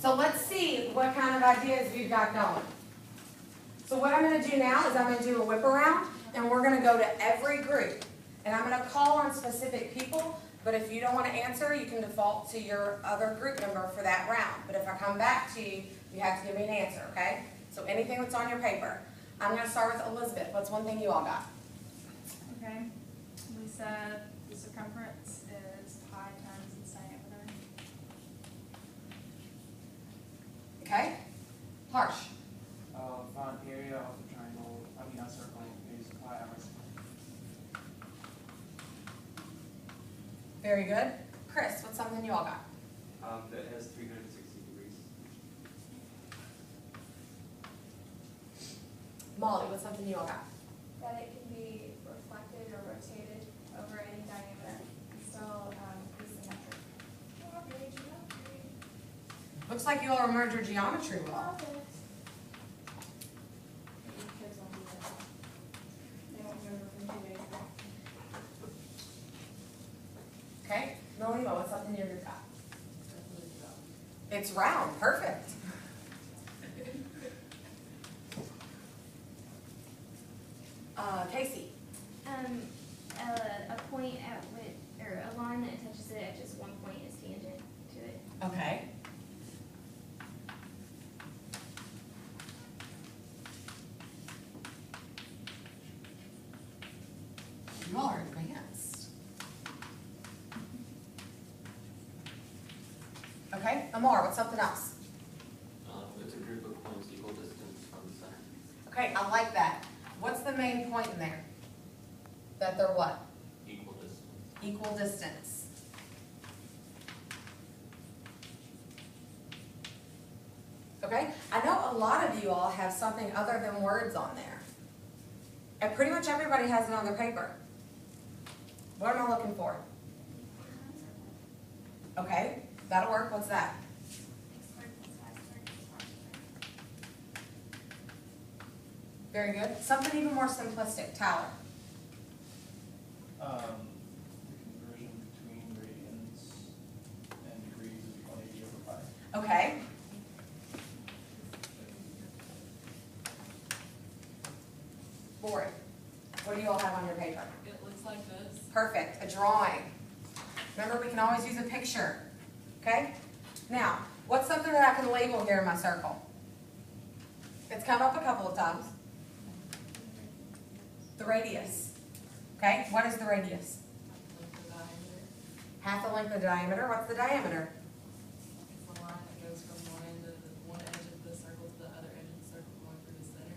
So let's see what kind of ideas we've got going. So what I'm going to do now is I'm going to do a whip around, and we're going to go to every group. And I'm going to call on specific people, but if you don't want to answer, you can default to your other group member for that round. But if I come back to you, you have to give me an answer, okay? So anything that's on your paper. I'm going to start with Elizabeth. What's one thing you all got? Okay, we said the circumference is pi times its diameter. Okay? Harsh. Find area of the triangle, a circle is pi r squared. Very good. Chris, what's something you all got? That has 360 degrees. Molly, what's something you all got? That it can be reflected or rotated over any diameter and still be symmetric. Looks like you all remembered your geometry well. Kids won't do that. They won't remember from 2 days ago. Okay? Melima, what's something you got? It's round. Perfect. Casey. A point at which, or a line that touches it at just one point is tangent to it. Okay. You all are advanced. Okay, Amar, what's something else? It's a group of points equal distance from the center. Okay, I like that. What's the main point in there? That they're what? Equal distance. Equal distance. Okay, I know a lot of you all have something other than words on there. And pretty much everybody has it on their paper. What am I looking for? Okay, that'll work. What's that? Very good. Something even more simplistic. Tyler. The conversion between radians and degrees is 180 over pi. Okay. Lori, what do you all have on your paper? It looks like this. Perfect, a drawing. Remember, we can always use a picture, okay? Now, what's something that I can label here in my circle? It's come up a couple of times. The radius, okay? What is the radius? Half the length of the diameter. What's the diameter? It's the line that goes from one edge of the circle to the other edge of the circle going through the center.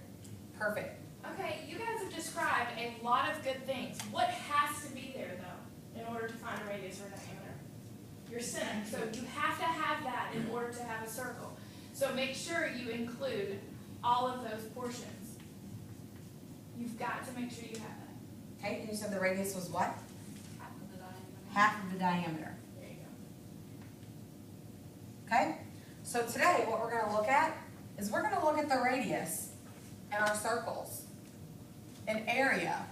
Perfect. Okay, you guys have described a lot of good things. What has to be there, though, in order to find a radius or diameter? Your center. So you have to have that in order to have a circle. So make sure you include all of those portions. You've got to make sure you have that. Okay, and you said the radius was what? Half of the diameter. Half of the diameter. There you go. Okay? So today, what we're going to look at is we're going to look at the radius and our circles, an area.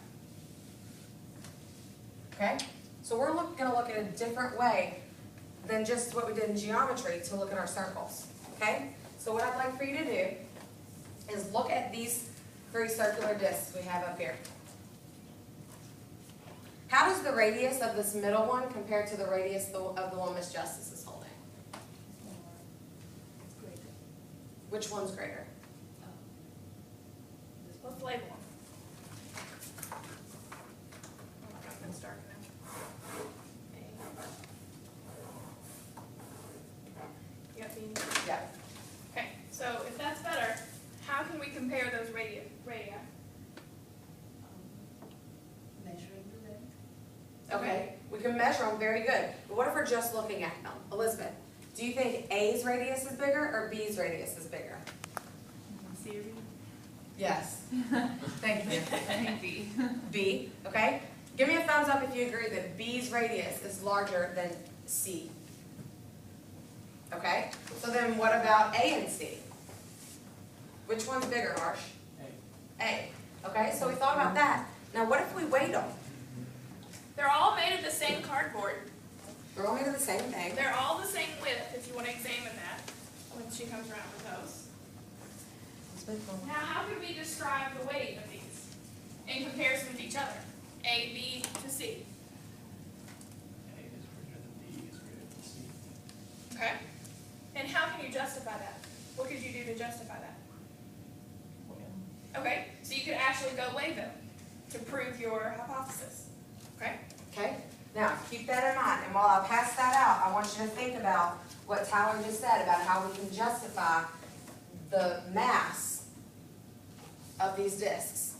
Okay? So we're going to look at a different way than just what we did in geometry to look at our circles. Okay? So what I'd like for you to do is look at these 3 circular discs we have up here. How does the radius of this middle one compare to the radius of the one Miss Justice is holding? It's great. Which one's greater? Let's label them. It's dark now. You got these? Yeah. Okay, so if that's better, how can we compare those radii? Measuring the length. Okay, we can measure them, very good. But what if we're just looking at them? Elizabeth, do you think A's radius is bigger or B's radius is bigger? C or B? Yes. Thank you. I think B. B, okay? Give me a thumbs up if you agree that B's radius is larger than C. Okay? So then what about A and C? Which one's bigger, Harsh? A. Okay, so we thought about that. Now what if we weighed them? They're all made of the same cardboard. They're all made of the same thing. They're all the same width, if you want to examine that. she comes around with those. It's been fun. Now, how could we describe the weight of these in comparison with each other? A, B to C. A is greater than B is greater than C. Okay? And how can you justify that? What could you do to justify that? Okay, so you could actually go weigh them to prove your hypothesis. Okay? Okay, now, keep that in mind, and while I pass that out, I want you to think about what Tyler just said about how we can justify the mass of these discs.